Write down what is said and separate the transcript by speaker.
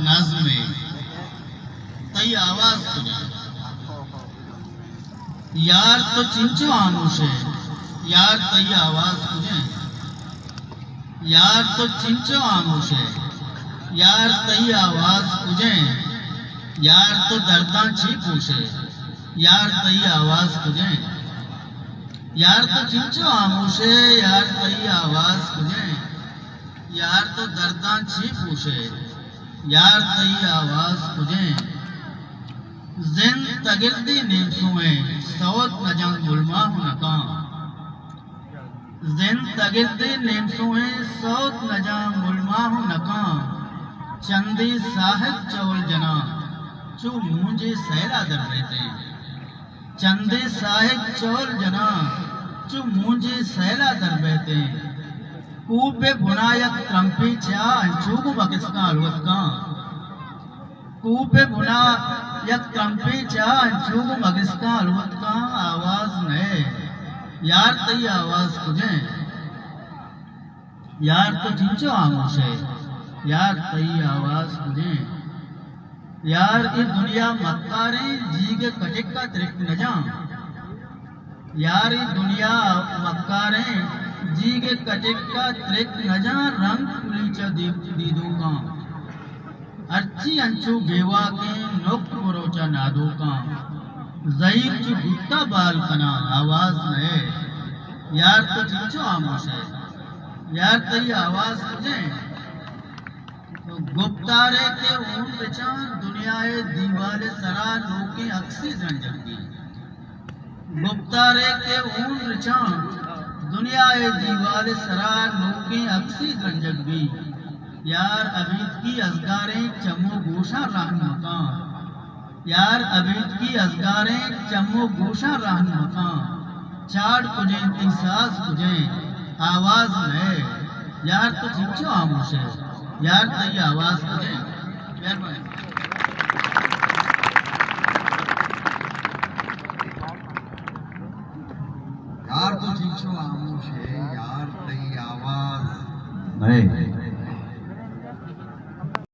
Speaker 1: नज़्म में तई आवाज तुझे यार तो चिंचो आमोश है यार तई आवाज तुझे यार तो चिंचो आमोश है यार तई आवाज तुझे यार तो दर्दा छी पूछे यार तई आवाज तुझे यार तो चिंचो आमोश है यार तई आवाज तुझे यार तो दर्दा छी पूछे यार तई आवाज तुझे जिन तगिरदी नेमसुए सौत नजंग गुलमा नका जिन तगिरदी नेमसुए सौत नजंग गुलमा नका चंदी साहिब चौल जना चू मुझे सहरा दर रहते चंदे साहिब चौल जना चू मुझे सहरा दर रहते कूपे बुनायक त्रंपी चा अंचूगु बकिस्का अलवत का कूपे बुना यक त्रंपी चा अंचूगु बकिस्का अलवत का आवाज नए यार तई आवाज तुझे यार तो चिंचो आमोश है यार तई आवाज तुझे यार ये दुनिया मक्कारे जी के कटिक का त्रिक न जा यार ये दुनिया मक्कारे जी के कटिक का त्रिक न जा रंग कुलीचा दीदू का अच्छी अंचू बेवा के नोक बरोचा नादू का जहीर चु गुट्टा बाल कना आवाज है यार तो चिंचो आमोश है यार तई आवाज तुझे तो गुप्तारे के ऊन बेचान दुनियाए दीवाले सरा लोके अक्सी जंजगी गुप्तारे के ऊन बेचान दुनियाए दीवाले सरा लोके अक्सी जंजगी यार अबीद की अजगारें चमो गोशा रहन मकान यार अबीद की अजगारें चमो गोशा रहन मकान चाड़ तुझे एहसास तुझे आवाज है यार तो चिंचो आमोश है यार तई आवाज तुझे
Speaker 2: यार तो चिंचो आमोश है यार तई आवाज नहीं